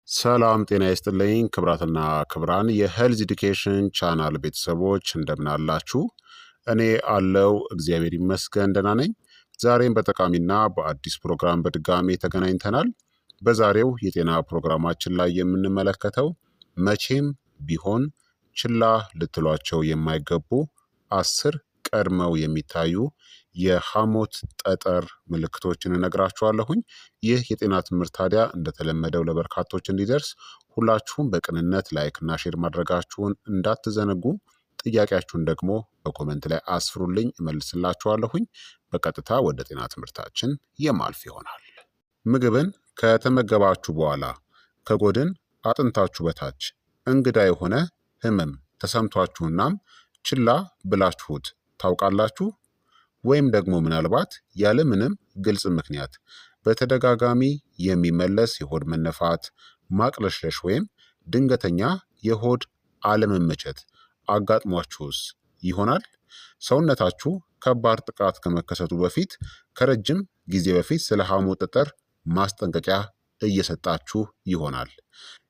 ሰላም ጤና ይስጥልኝ ክብራትና ክብራን የሄልዝ ኤዱኬሽን ቻናል ቤተሰቦች እንደምን አላችሁ? እኔ አለው እግዚአብሔር ይመስገን ደህና ነኝ። ዛሬም በጠቃሚና በአዲስ ፕሮግራም በድጋሜ ተገናኝተናል። በዛሬው የጤና ፕሮግራማችን ላይ የምንመለከተው መቼም ቢሆን ችላ ልትሏቸው የማይገቡ 10 ቀድመው የሚታዩ የሐሞት ጠጠር ምልክቶችን እነግራችኋለሁኝ። ይህ የጤና ትምህርት ታዲያ እንደተለመደው ለበርካቶች እንዲደርስ ሁላችሁም በቅንነት ላይክና ሼር ማድረጋችሁን እንዳትዘነጉ። ጥያቄያችሁን ደግሞ በኮመንት ላይ አስፍሩልኝ፣ እመልስላችኋለሁኝ። በቀጥታ ወደ ጤና ትምህርታችን የማልፍ ይሆናል። ምግብን ከተመገባችሁ በኋላ ከጎድን አጥንታችሁ በታች እንግዳ የሆነ ህመም ተሰምቷችሁናም ችላ ብላችሁት ታውቃላችሁ? ወይም ደግሞ ምናልባት ያለምንም ግልጽ ምክንያት በተደጋጋሚ የሚመለስ የሆድ መነፋት፣ ማቅለሽለሽ ወይም ድንገተኛ የሆድ አለመመቸት አጋጥሟችሁስ ይሆናል? ሰውነታችሁ ከባድ ጥቃት ከመከሰቱ በፊት ከረጅም ጊዜ በፊት ስለ ሐሞት ጠጠር ማስጠንቀቂያ እየሰጣችሁ ይሆናል።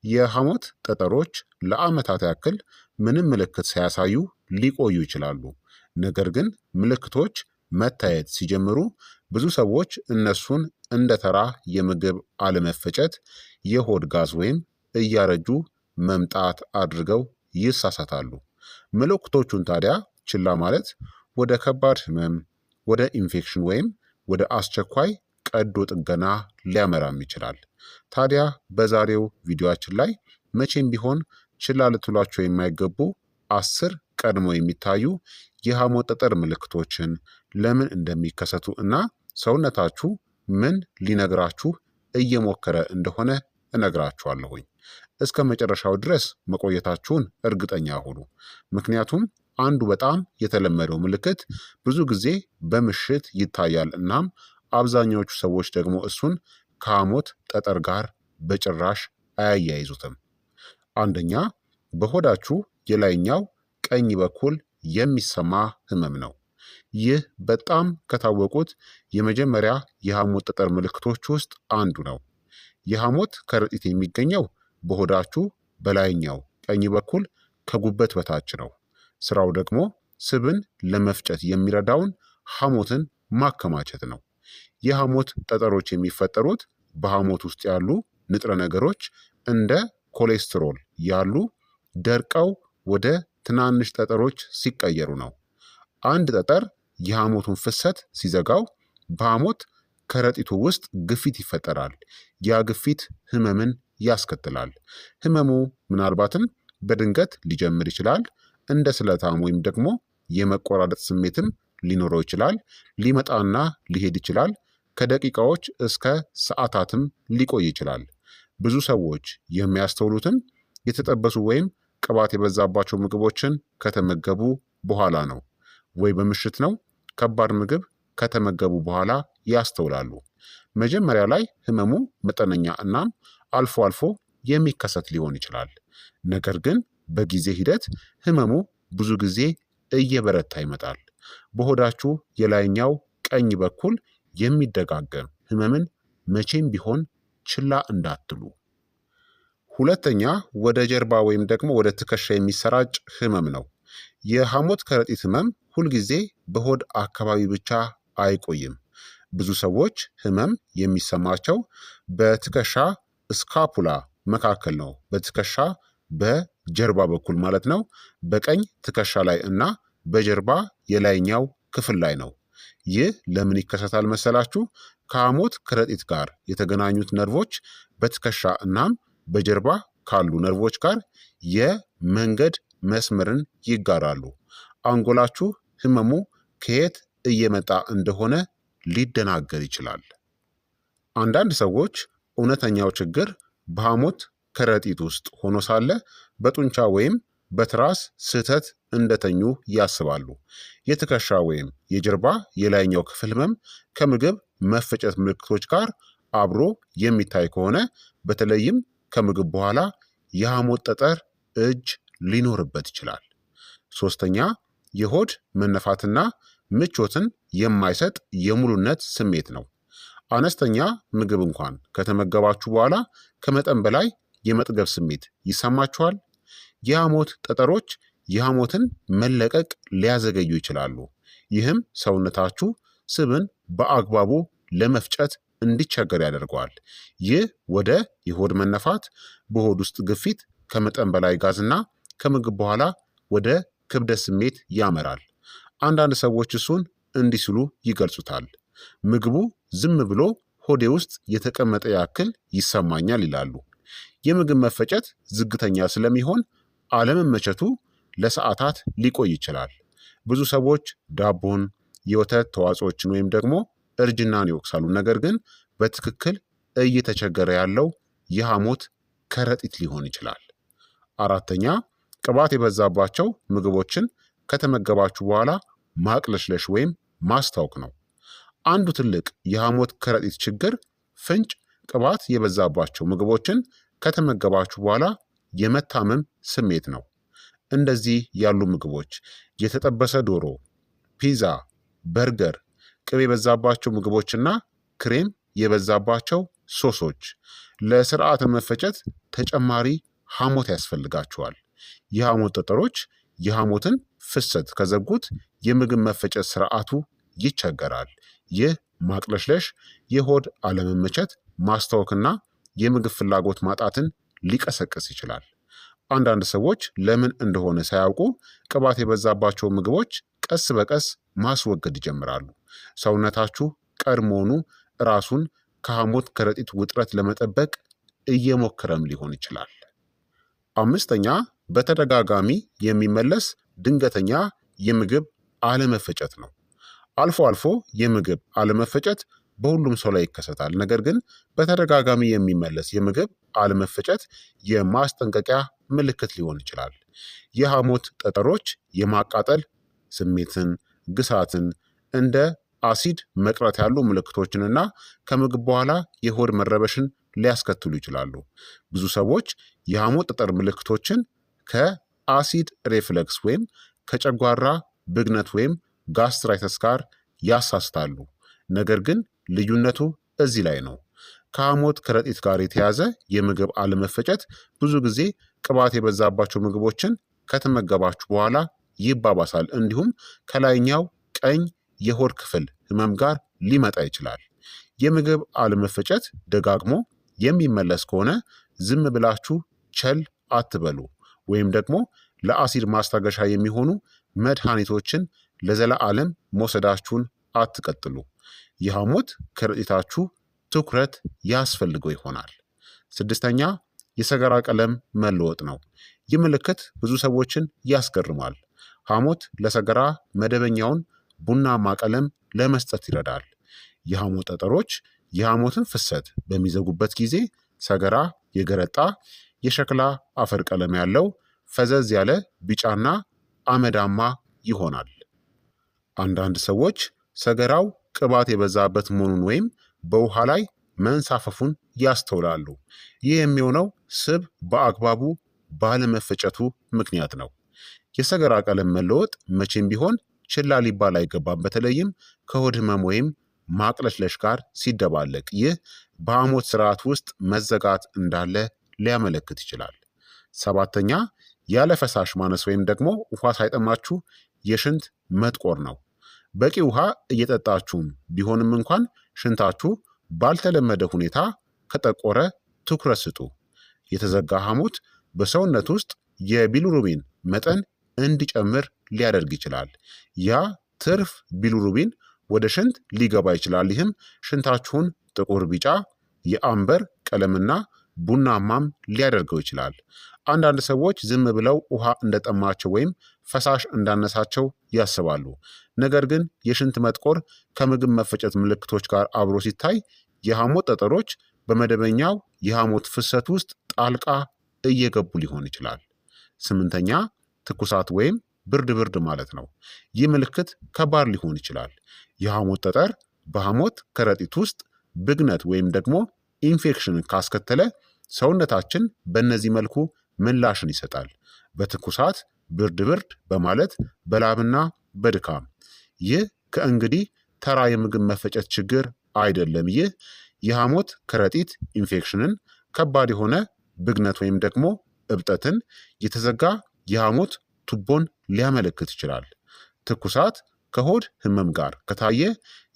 የሐሞት ጠጠሮች ለዓመታት ያክል ምንም ምልክት ሳያሳዩ ሊቆዩ ይችላሉ። ነገር ግን ምልክቶች መታየት ሲጀምሩ ብዙ ሰዎች እነሱን እንደ ተራ የምግብ አለመፈጨት፣ የሆድ ጋዝ ወይም እያረጁ መምጣት አድርገው ይሳሳታሉ። ምልክቶቹን ታዲያ ችላ ማለት ወደ ከባድ ህመም፣ ወደ ኢንፌክሽን ወይም ወደ አስቸኳይ ቀዶ ጥገና ሊያመራም ይችላል። ታዲያ በዛሬው ቪዲዮአችን ላይ መቼም ቢሆን ችላ ልትሏቸው የማይገቡ 10 ቀድሞ የሚታዩ የሐሞት ጠጠር ምልክቶችን፣ ለምን እንደሚከሰቱ እና ሰውነታችሁ ምን ሊነግራችሁ እየሞከረ እንደሆነ እነግራችኋለሁኝ። እስከ መጨረሻው ድረስ መቆየታችሁን እርግጠኛ ሁኑ። ምክንያቱም አንዱ በጣም የተለመደው ምልክት ብዙ ጊዜ በምሽት ይታያል። እናም አብዛኛዎቹ ሰዎች ደግሞ እሱን ከሐሞት ጠጠር ጋር በጭራሽ አያያይዙትም። አንደኛ፣ በሆዳችሁ የላይኛው ቀኝ በኩል የሚሰማ ህመም ነው። ይህ በጣም ከታወቁት የመጀመሪያ የሐሞት ጠጠር ምልክቶች ውስጥ አንዱ ነው። የሐሞት ከረጢት የሚገኘው በሆዳችሁ በላይኛው ቀኝ በኩል ከጉበት በታች ነው። ስራው ደግሞ ስብን ለመፍጨት የሚረዳውን ሐሞትን ማከማቸት ነው። የሐሞት ጠጠሮች የሚፈጠሩት በሐሞት ውስጥ ያሉ ንጥረ ነገሮች እንደ ኮሌስትሮል ያሉ ደርቀው ወደ ትናንሽ ጠጠሮች ሲቀየሩ ነው። አንድ ጠጠር የሐሞቱን ፍሰት ሲዘጋው በሐሞት ከረጢቱ ውስጥ ግፊት ይፈጠራል። ያ ግፊት ህመምን ያስከትላል። ህመሙ ምናልባትም በድንገት ሊጀምር ይችላል። እንደ ስለታም ወይም ደግሞ የመቆራረጥ ስሜትም ሊኖረው ይችላል። ሊመጣና ሊሄድ ይችላል። ከደቂቃዎች እስከ ሰዓታትም ሊቆይ ይችላል። ብዙ ሰዎች የሚያስተውሉትም የተጠበሱ ወይም ቅባት የበዛባቸው ምግቦችን ከተመገቡ በኋላ ነው፣ ወይ በምሽት ነው። ከባድ ምግብ ከተመገቡ በኋላ ያስተውላሉ። መጀመሪያ ላይ ህመሙ መጠነኛ እናም አልፎ አልፎ የሚከሰት ሊሆን ይችላል። ነገር ግን በጊዜ ሂደት ህመሙ ብዙ ጊዜ እየበረታ ይመጣል። በሆዳችሁ የላይኛው ቀኝ በኩል የሚደጋገም ህመምን መቼም ቢሆን ችላ እንዳትሉ። ሁለተኛ፣ ወደ ጀርባ ወይም ደግሞ ወደ ትከሻ የሚሰራጭ ህመም ነው። የሐሞት ከረጢት ህመም ሁልጊዜ በሆድ አካባቢ ብቻ አይቆይም። ብዙ ሰዎች ህመም የሚሰማቸው በትከሻ ስካፑላ መካከል ነው። በትከሻ በጀርባ በኩል ማለት ነው። በቀኝ ትከሻ ላይ እና በጀርባ የላይኛው ክፍል ላይ ነው። ይህ ለምን ይከሰታል መሰላችሁ? ከሐሞት ከረጢት ጋር የተገናኙት ነርቮች በትከሻ እናም በጀርባ ካሉ ነርቮች ጋር የመንገድ መስመርን ይጋራሉ። አንጎላችሁ ህመሙ ከየት እየመጣ እንደሆነ ሊደናገር ይችላል። አንዳንድ ሰዎች እውነተኛው ችግር በሐሞት ከረጢት ውስጥ ሆኖ ሳለ በጡንቻ ወይም በትራስ ስህተት እንደተኙ ያስባሉ። የትከሻ ወይም የጀርባ የላይኛው ክፍል ህመም ከምግብ መፈጨት ምልክቶች ጋር አብሮ የሚታይ ከሆነ በተለይም ከምግብ በኋላ የሐሞት ጠጠር እጅ ሊኖርበት ይችላል። ሶስተኛ፣ የሆድ መነፋትና ምቾትን የማይሰጥ የሙሉነት ስሜት ነው። አነስተኛ ምግብ እንኳን ከተመገባችሁ በኋላ ከመጠን በላይ የመጥገብ ስሜት ይሰማችኋል? የሐሞት ጠጠሮች የሐሞትን መለቀቅ ሊያዘገዩ ይችላሉ። ይህም ሰውነታችሁ ስብን በአግባቡ ለመፍጨት እንዲቸገር ያደርገዋል። ይህ ወደ የሆድ መነፋት፣ በሆድ ውስጥ ግፊት፣ ከመጠን በላይ ጋዝና ከምግብ በኋላ ወደ ክብደት ስሜት ያመራል። አንዳንድ ሰዎች እሱን እንዲህ ሲሉ ይገልጹታል። ምግቡ ዝም ብሎ ሆዴ ውስጥ የተቀመጠ ያክል ይሰማኛል ይላሉ። የምግብ መፈጨት ዝግተኛ ስለሚሆን አለመመቸቱ ለሰዓታት ሊቆይ ይችላል። ብዙ ሰዎች ዳቦን፣ የወተት ተዋጽኦችን ወይም ደግሞ እርጅናን ይወቅሳሉ። ነገር ግን በትክክል እየተቸገረ ያለው የሐሞት ከረጢት ሊሆን ይችላል። አራተኛ፣ ቅባት የበዛባቸው ምግቦችን ከተመገባችሁ በኋላ ማቅለሽለሽ ወይም ማስታወክ ነው። አንዱ ትልቅ የሐሞት ከረጢት ችግር ፍንጭ ቅባት የበዛባቸው ምግቦችን ከተመገባችሁ በኋላ የመታመም ስሜት ነው። እንደዚህ ያሉ ምግቦች የተጠበሰ ዶሮ፣ ፒዛ፣ በርገር፣ ቅቤ የበዛባቸው ምግቦችና ክሬም የበዛባቸው ሶሶች ለስርዓተ መፈጨት ተጨማሪ ሐሞት ያስፈልጋቸዋል። የሐሞት ጠጠሮች የሐሞትን ፍሰት ከዘጉት የምግብ መፈጨት ስርዓቱ ይቸገራል። ይህ ማቅለሽለሽ፣ የሆድ አለመመቸት፣ ማስታወክና የምግብ ፍላጎት ማጣትን ሊቀሰቅስ ይችላል። አንዳንድ ሰዎች ለምን እንደሆነ ሳያውቁ ቅባት የበዛባቸው ምግቦች ቀስ በቀስ ማስወገድ ይጀምራሉ። ሰውነታችሁ ቀድሞውኑ ራሱን ከሐሞት ከረጢት ውጥረት ለመጠበቅ እየሞከረም ሊሆን ይችላል። አምስተኛ፣ በተደጋጋሚ የሚመለስ ድንገተኛ የምግብ አለመፈጨት ነው። አልፎ አልፎ የምግብ አለመፈጨት በሁሉም ሰው ላይ ይከሰታል። ነገር ግን በተደጋጋሚ የሚመለስ የምግብ አለመፈጨት የማስጠንቀቂያ ምልክት ሊሆን ይችላል። የሐሞት ጠጠሮች የማቃጠል ስሜትን፣ ግሳትን፣ እንደ አሲድ መቅረት ያሉ ምልክቶችንና ከምግብ በኋላ የሆድ መረበሽን ሊያስከትሉ ይችላሉ። ብዙ ሰዎች የሐሞት ጠጠር ምልክቶችን ከአሲድ ሬፍለክስ ወይም ከጨጓራ ብግነት ወይም ጋስትራይተስ ጋር ያሳስታሉ። ነገር ግን ልዩነቱ እዚህ ላይ ነው። ከሐሞት ከረጢት ጋር የተያዘ የምግብ አለመፈጨት ብዙ ጊዜ ቅባት የበዛባቸው ምግቦችን ከተመገባችሁ በኋላ ይባባሳል። እንዲሁም ከላይኛው ቀኝ የሆድ ክፍል ህመም ጋር ሊመጣ ይችላል። የምግብ አለመፈጨት ደጋግሞ የሚመለስ ከሆነ ዝም ብላችሁ ቸል አትበሉ፣ ወይም ደግሞ ለአሲድ ማስታገሻ የሚሆኑ መድኃኒቶችን ለዘላለም መውሰዳችሁን አትቀጥሉ። የሐሞት ከረጢታችሁ ትኩረት ያስፈልገው ይሆናል። ስድስተኛ፣ የሰገራ ቀለም መለወጥ ነው። ይህ ምልክት ብዙ ሰዎችን ያስገርማል። ሐሞት ለሰገራ መደበኛውን ቡናማ ቀለም ለመስጠት ይረዳል። የሐሞት ጠጠሮች የሐሞትን ፍሰት በሚዘጉበት ጊዜ ሰገራ የገረጣ የሸክላ አፈር ቀለም ያለው ፈዘዝ ያለ ቢጫና አመዳማ ይሆናል። አንዳንድ ሰዎች ሰገራው ቅባት የበዛበት መሆኑን ወይም በውሃ ላይ መንሳፈፉን ያስተውላሉ። ይህ የሚሆነው ስብ በአግባቡ ባለመፈጨቱ ምክንያት ነው። የሰገራ ቀለም መለወጥ መቼም ቢሆን ችላ ሊባል አይገባም፣ በተለይም ከሆድ ህመም ወይም ማቅለሽለሽ ጋር ሲደባለቅ። ይህ በሐሞት ስርዓት ውስጥ መዘጋት እንዳለ ሊያመለክት ይችላል። ሰባተኛ፣ ያለ ፈሳሽ ማነስ ወይም ደግሞ ውሃ ሳይጠማችሁ የሽንት መጥቆር ነው። በቂ ውሃ እየጠጣችሁም ቢሆንም እንኳን ሽንታችሁ ባልተለመደ ሁኔታ ከጠቆረ ትኩረት ስጡ። የተዘጋ ሐሞት በሰውነት ውስጥ የቢሊሩቢን መጠን እንዲጨምር ሊያደርግ ይችላል። ያ ትርፍ ቢሊሩቢን ወደ ሽንት ሊገባ ይችላል። ይህም ሽንታችሁን ጥቁር፣ ቢጫ፣ የአምበር ቀለምና ቡናማም ሊያደርገው ይችላል። አንዳንድ ሰዎች ዝም ብለው ውሃ እንደጠማቸው ወይም ፈሳሽ እንዳነሳቸው ያስባሉ። ነገር ግን የሽንት መጥቆር ከምግብ መፈጨት ምልክቶች ጋር አብሮ ሲታይ የሐሞት ጠጠሮች በመደበኛው የሐሞት ፍሰት ውስጥ ጣልቃ እየገቡ ሊሆን ይችላል። ስምንተኛ፣ ትኩሳት ወይም ብርድ ብርድ ማለት ነው። ይህ ምልክት ከባድ ሊሆን ይችላል። የሐሞት ጠጠር በሐሞት ከረጢት ውስጥ ብግነት ወይም ደግሞ ኢንፌክሽንን ካስከተለ ሰውነታችን በእነዚህ መልኩ ምላሽን ይሰጣል። በትኩሳት፣ ብርድ ብርድ በማለት በላብና በድካም። ይህ ከእንግዲህ ተራ የምግብ መፈጨት ችግር አይደለም። ይህ የሐሞት ከረጢት ኢንፌክሽንን፣ ከባድ የሆነ ብግነት ወይም ደግሞ እብጠትን፣ የተዘጋ የሐሞት ቱቦን ሊያመለክት ይችላል። ትኩሳት ከሆድ ህመም ጋር ከታየ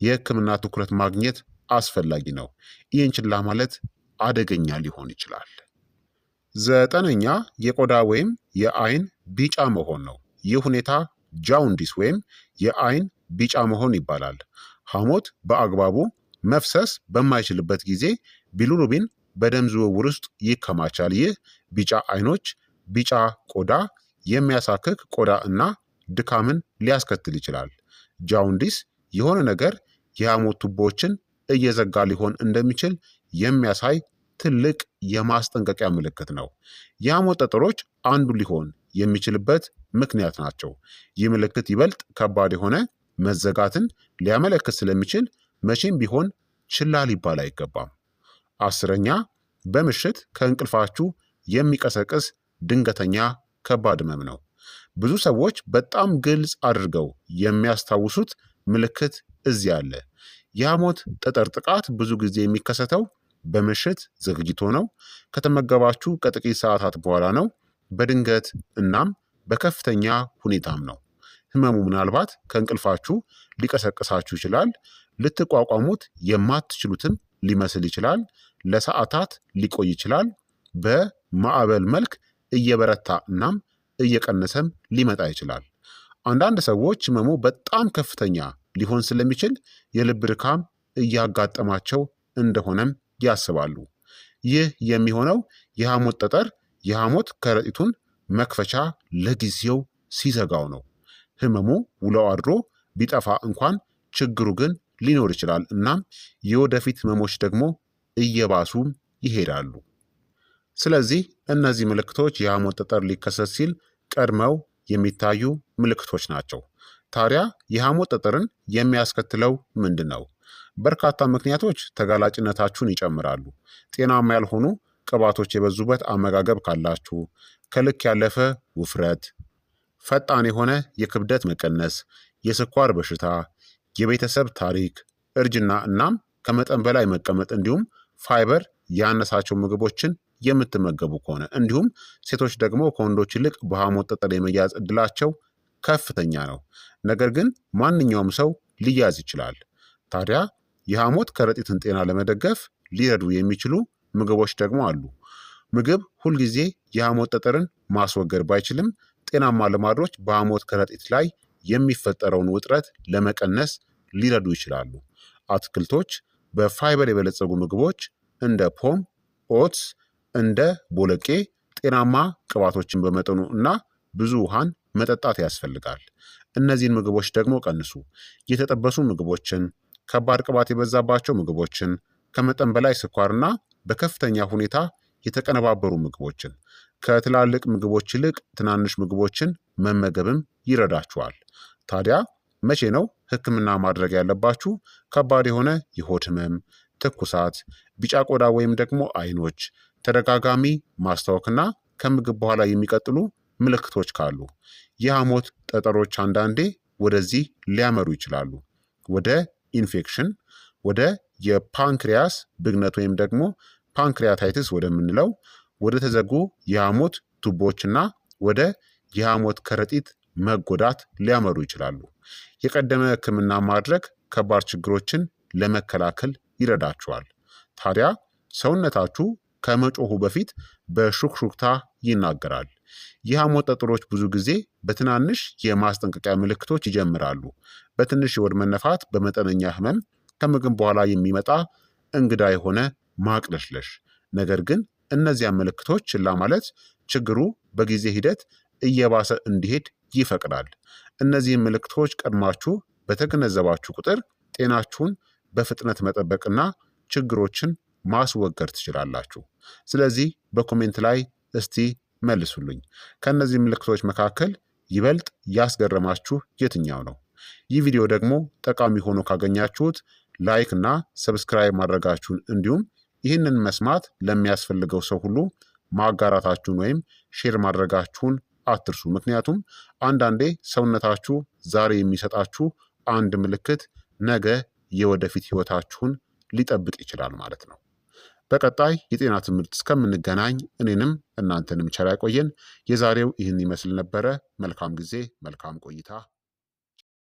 የህክምና ትኩረት ማግኘት አስፈላጊ ነው። ይህን ችላ ማለት አደገኛ ሊሆን ይችላል። ዘጠነኛ የቆዳ ወይም የአይን ቢጫ መሆን ነው። ይህ ሁኔታ ጃውንዲስ ወይም የአይን ቢጫ መሆን ይባላል። ሐሞት በአግባቡ መፍሰስ በማይችልበት ጊዜ ቢሊሩቢን በደም ዝውውር ውስጥ ይከማቻል። ይህ ቢጫ አይኖች፣ ቢጫ ቆዳ፣ የሚያሳክክ ቆዳ እና ድካምን ሊያስከትል ይችላል። ጃውንዲስ የሆነ ነገር የሐሞት ቱቦዎችን እየዘጋ ሊሆን እንደሚችል የሚያሳይ ትልቅ የማስጠንቀቂያ ምልክት ነው። የሐሞት ጠጠሮች አንዱ ሊሆን የሚችልበት ምክንያት ናቸው። ይህ ምልክት ይበልጥ ከባድ የሆነ መዘጋትን ሊያመለክት ስለሚችል መቼም ቢሆን ችላ ሊባል አይገባም። አስረኛ በምሽት ከእንቅልፋችሁ የሚቀሰቅስ ድንገተኛ ከባድ ህመም ነው። ብዙ ሰዎች በጣም ግልጽ አድርገው የሚያስታውሱት ምልክት እዚህ አለ። የሐሞት ጠጠር ጥቃት ብዙ ጊዜ የሚከሰተው በምሽት ዘግይቶ ነው። ከተመገባችሁ ከጥቂት ሰዓታት በኋላ ነው። በድንገት እናም በከፍተኛ ሁኔታም ነው። ህመሙ ምናልባት ከእንቅልፋችሁ ሊቀሰቅሳችሁ ይችላል። ልትቋቋሙት የማትችሉትም ሊመስል ይችላል። ለሰዓታት ሊቆይ ይችላል። በማዕበል መልክ እየበረታ እናም እየቀነሰም ሊመጣ ይችላል። አንዳንድ ሰዎች ህመሙ በጣም ከፍተኛ ሊሆን ስለሚችል የልብ ድካም እያጋጠማቸው እንደሆነም ያስባሉ። ይህ የሚሆነው የሐሞት ጠጠር የሐሞት ከረጢቱን መክፈቻ ለጊዜው ሲዘጋው ነው። ህመሙ ውሎ አድሮ ቢጠፋ እንኳን ችግሩ ግን ሊኖር ይችላል። እናም የወደፊት ህመሞች ደግሞ እየባሱም ይሄዳሉ። ስለዚህ እነዚህ ምልክቶች የሐሞት ጠጠር ሊከሰት ሲል ቀድመው የሚታዩ ምልክቶች ናቸው። ታዲያ የሐሞት ጠጠርን የሚያስከትለው ምንድን ነው? በርካታ ምክንያቶች ተጋላጭነታችሁን ይጨምራሉ። ጤናማ ያልሆኑ ቅባቶች የበዙበት አመጋገብ ካላችሁ፣ ከልክ ያለፈ ውፍረት፣ ፈጣን የሆነ የክብደት መቀነስ፣ የስኳር በሽታ፣ የቤተሰብ ታሪክ፣ እርጅና እናም ከመጠን በላይ መቀመጥ እንዲሁም ፋይበር ያነሳቸው ምግቦችን የምትመገቡ ከሆነ እንዲሁም ሴቶች ደግሞ ከወንዶች ይልቅ በሐሞት ጠጠር የመያዝ እድላቸው ከፍተኛ ነው። ነገር ግን ማንኛውም ሰው ሊያዝ ይችላል። ታዲያ የሐሞት ከረጢትን ጤና ለመደገፍ ሊረዱ የሚችሉ ምግቦች ደግሞ አሉ። ምግብ ሁልጊዜ የሐሞት ጠጠርን ማስወገድ ባይችልም ጤናማ ልማዶች በሐሞት ከረጢት ላይ የሚፈጠረውን ውጥረት ለመቀነስ ሊረዱ ይችላሉ። አትክልቶች፣ በፋይበር የበለጸጉ ምግቦች እንደ ፖም፣ ኦትስ፣ እንደ ቦለቄ፣ ጤናማ ቅባቶችን በመጠኑ እና ብዙ ውሃን መጠጣት ያስፈልጋል። እነዚህን ምግቦች ደግሞ ቀንሱ። የተጠበሱ ምግቦችን፣ ከባድ ቅባት የበዛባቸው ምግቦችን፣ ከመጠን በላይ ስኳርና በከፍተኛ ሁኔታ የተቀነባበሩ ምግቦችን፣ ከትላልቅ ምግቦች ይልቅ ትናንሽ ምግቦችን መመገብም ይረዳችኋል። ታዲያ መቼ ነው ህክምና ማድረግ ያለባችሁ? ከባድ የሆነ የሆድ ህመም፣ ትኩሳት፣ ቢጫ ቆዳ ወይም ደግሞ አይኖች፣ ተደጋጋሚ ማስታወክና ከምግብ በኋላ የሚቀጥሉ ምልክቶች ካሉ። የሐሞት ጠጠሮች አንዳንዴ ወደዚህ ሊያመሩ ይችላሉ። ወደ ኢንፌክሽን፣ ወደ የፓንክሪያስ ብግነት ወይም ደግሞ ፓንክሪያታይትስ ወደምንለው ወደ ተዘጉ የሐሞት ቱቦችና ወደ የሐሞት ከረጢት መጎዳት ሊያመሩ ይችላሉ። የቀደመ ህክምና ማድረግ ከባድ ችግሮችን ለመከላከል ይረዳችኋል። ታዲያ ሰውነታችሁ ከመጮሁ በፊት በሹክሹክታ ይናገራል። የሐሞት ጠጠሮች ብዙ ጊዜ በትናንሽ የማስጠንቀቂያ ምልክቶች ይጀምራሉ። በትንሽ የሆድ መነፋት፣ በመጠነኛ ህመም፣ ከምግብ በኋላ የሚመጣ እንግዳ የሆነ ማቅለሽለሽ። ነገር ግን እነዚያን ምልክቶች ችላ ማለት ችግሩ በጊዜ ሂደት እየባሰ እንዲሄድ ይፈቅዳል። እነዚህን ምልክቶች ቀድማችሁ በተገነዘባችሁ ቁጥር ጤናችሁን በፍጥነት መጠበቅና ችግሮችን ማስወገድ ትችላላችሁ። ስለዚህ በኮሜንት ላይ እስቲ መልሱልኝ። ከእነዚህ ምልክቶች መካከል ይበልጥ ያስገረማችሁ የትኛው ነው? ይህ ቪዲዮ ደግሞ ጠቃሚ ሆኖ ካገኛችሁት ላይክ እና ሰብስክራይብ ማድረጋችሁን እንዲሁም ይህንን መስማት ለሚያስፈልገው ሰው ሁሉ ማጋራታችሁን ወይም ሼር ማድረጋችሁን አትርሱ። ምክንያቱም አንዳንዴ ሰውነታችሁ ዛሬ የሚሰጣችሁ አንድ ምልክት ነገ የወደፊት ህይወታችሁን ሊጠብቅ ይችላል ማለት ነው። በቀጣይ የጤና ትምህርት እስከምንገናኝ እኔንም እናንተንም ቸር ያቆየን። የዛሬው ይህን ይመስል ነበረ። መልካም ጊዜ፣ መልካም ቆይታ።